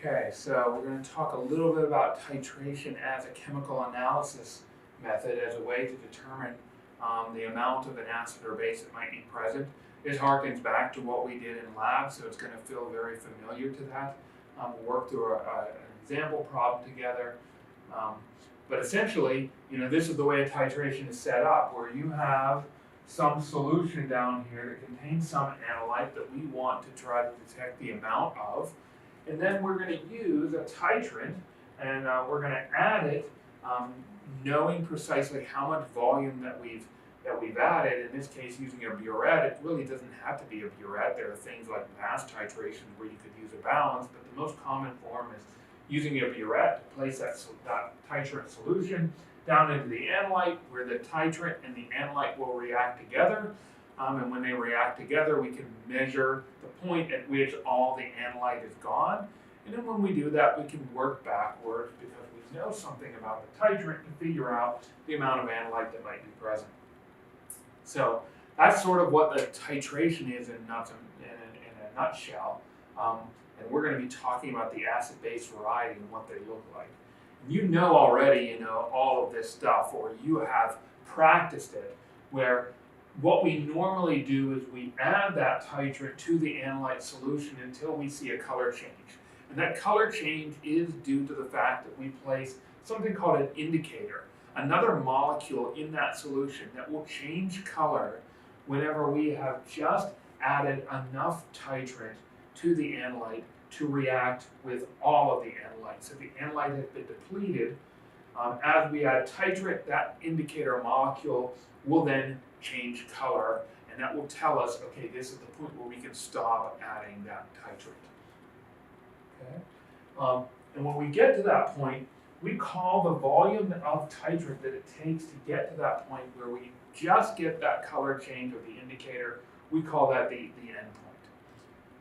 Okay, so we're going to talk a little bit about titration as a chemical analysis method as a way to determine the amount of an acid or base that might be present. This harkens back to what we did in lab, so it's going to feel very familiar to that. We'll work through an example problem together. But essentially, this is the way a titration is set up, where you have some solution down here that contains some analyte that we want to try to detect the amount of. And then we're going to use a titrant, and we're going to add it, knowing precisely how much volume that we've added. In this case, using a burette. It really doesn't have to be a burette. There are things like mass titration where you could use a balance, but the most common form is using a burette to place that titrant solution down into the analyte, where the titrant and the analyte will react together. And when they react together, we can measure the point at which all the analyte is gone. And then when we do that, we can work backwards because we know something about the titrant and figure out the amount of analyte that might be present. So that's sort of what the titration is in a nutshell. And we're going to be talking about the acid-base variety and what they look like. You know already, all of this stuff, or you have practiced it, where what we normally do is we add that titrant to the analyte solution until we see a color change. And that color change is due to the fact that we place something called an indicator, another molecule in that solution that will change color whenever we have just added enough titrant to the analyte to react with all of the analyte. So the analyte has been depleted. As we add titrant, that indicator molecule will then change color, and that will tell us, okay, this is the point where we can stop adding that titrant. Okay? And when we get to that point, we call the volume of titrant that it takes to get to that point where we just get that color change of the indicator, we call that the end point.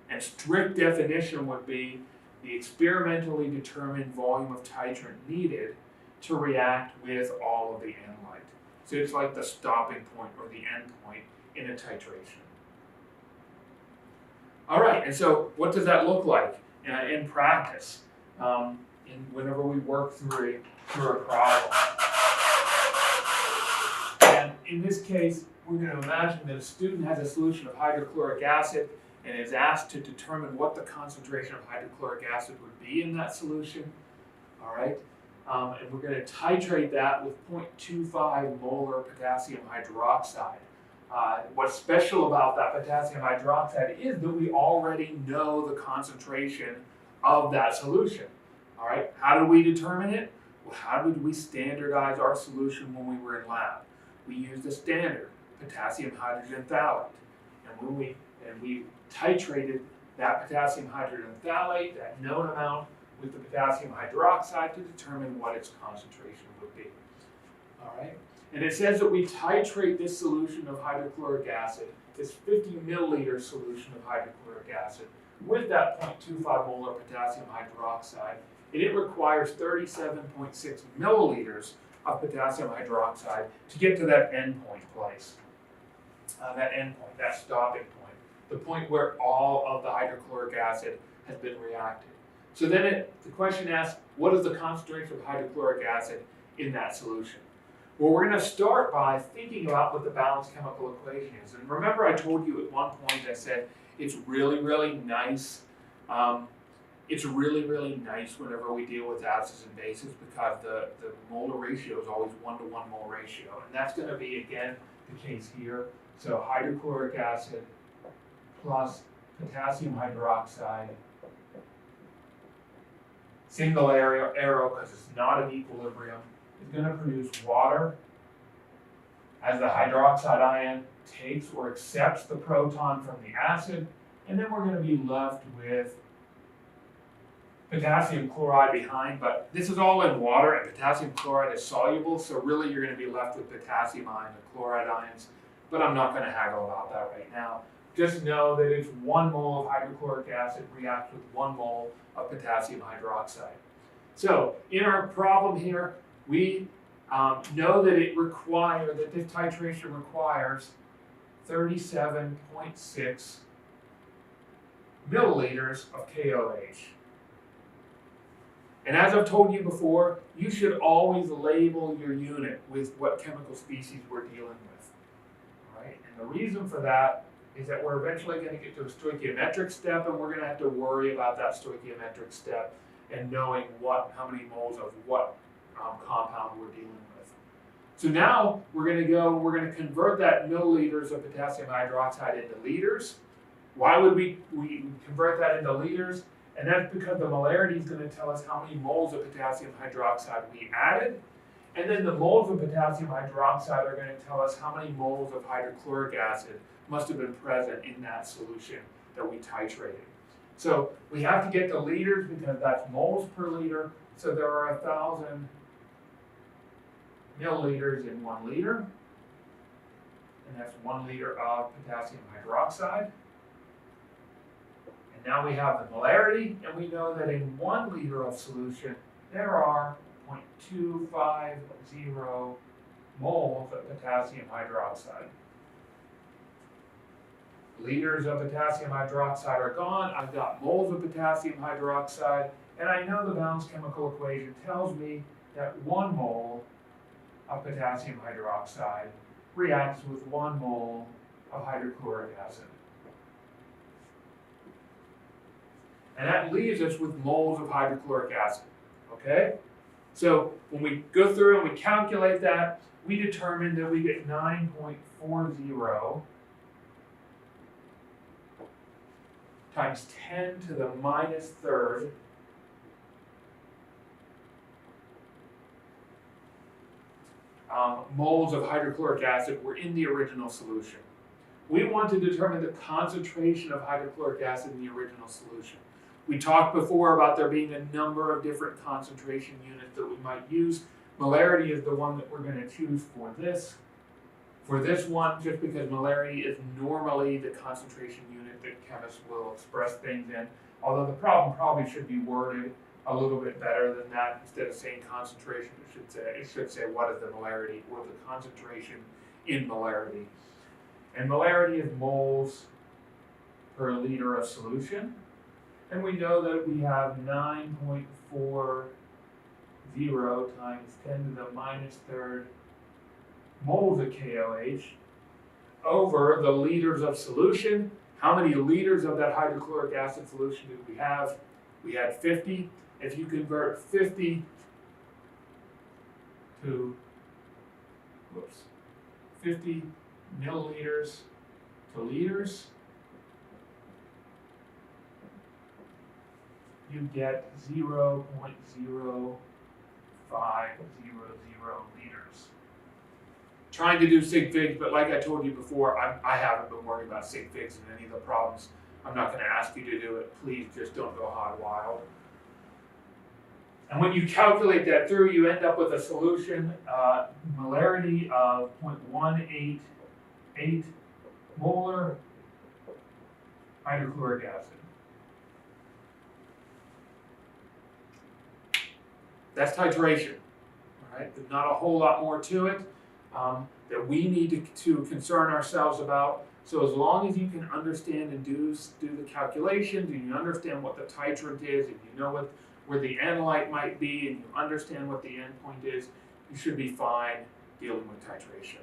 And strict definition would be the experimentally determined volume of titrant needed to react with all of the analyte. So it's like the stopping point or the end point in a titration. All right, and so what does that look like in practice? Whenever we work through a problem. And in this case, we're going to imagine that a student has a solution of hydrochloric acid and is asked to determine what the concentration of hydrochloric acid would be in that solution. All right. And we're going to titrate that with 0.25 molar potassium hydroxide. What's special about that potassium hydroxide is that we already know the concentration of that solution. All right, how did we determine it? Well, how did we standardize our solution when we were in lab? We used a standard, potassium hydrogen phthalate. And we titrated that potassium hydrogen phthalate, that known amount, with the potassium hydroxide to determine what its concentration would be. All right, and it says that we titrate this solution of hydrochloric acid, this 50 milliliter solution of hydrochloric acid, with that 0.25 molar potassium hydroxide, and it requires 37.6 milliliters of potassium hydroxide to get to that endpoint place. That stopping point, the point where all of the hydrochloric acid has been reacted. So then the question asks, what is the concentration of hydrochloric acid in that solution? Well, we're going to start by thinking about what the balanced chemical equation is. And remember, I told you at one point, I said it's really, really nice. It's really, really nice whenever we deal with acids and bases because the molar ratio is always 1-to-1 mole ratio. And that's going to be, again, the case here. So hydrochloric acid plus potassium hydroxide, single arrow because it's not an equilibrium, is going to produce water as the hydroxide ion takes or accepts the proton from the acid, and then we're going to be left with potassium chloride behind, but this is all in water and potassium chloride is soluble, so really you're going to be left with potassium ions and chloride ions, but I'm not going to haggle about that right now. Just know that it's 1 mole of hydrochloric acid reacts with 1 mole of potassium hydroxide. So in our problem here, we know that this titration requires 37.6 milliliters of KOH. And as I've told you before, you should always label your unit with what chemical species we're dealing with. All right? And the reason for that is that we're eventually going to get to a stoichiometric step, and we're going to have to worry about that stoichiometric step and knowing how many moles of what compound we're dealing with. So now we're going to convert that milliliters of potassium hydroxide into liters. Why would we convert that into liters? And that's because the molarity is going to tell us how many moles of potassium hydroxide we added. And then the moles of potassium hydroxide are going to tell us how many moles of hydrochloric acid must have been present in that solution that we titrated. So we have to get to liters because that's moles per liter. So there are 1,000 milliliters in 1 liter. And that's 1 liter of potassium hydroxide. And now we have the molarity, and we know that in 1 liter of solution, there are 0.250 moles of potassium hydroxide. Liters of potassium hydroxide are gone. I've got moles of potassium hydroxide, and I know the balanced chemical equation tells me that 1 mole of potassium hydroxide reacts with 1 mole of hydrochloric acid. And that leaves us with moles of hydrochloric acid, okay? So when we go through and we calculate that, we determine that we get 9.40 times 10 to the minus third moles of hydrochloric acid were in the original solution. We want to determine the concentration of hydrochloric acid in the original solution. We talked before about there being a number of different concentration units that we might use. Molarity is the one that we're going to choose for this. For this one, just because molarity is normally the concentration unit that chemists will express things in, although the problem probably should be worded a little bit better than that. Instead of saying concentration, it should say what is the molarity or the concentration in molarity. And molarity is moles per liter of solution. And we know that we have 9.40 times 10 to the minus third moles of KOH over the liters of solution. How many liters of that hydrochloric acid solution did we have? We had 50. If you convert 50 milliliters to liters, you get 0.0500 liters. Trying to do sig figs, but like I told you before, I haven't been worried about sig figs and any of the problems. I'm not going to ask you to do it. Please just don't go hog wild. And when you calculate that through, you end up with a solution, molarity of 0.188 molar hydrochloric acid. That's titration, all right? There's not a whole lot more to it that we need to concern ourselves about. So as long as you can understand and do the calculations, and you understand what the titrant is, and you know where the analyte might be, and you understand what the endpoint is, you should be fine dealing with titration.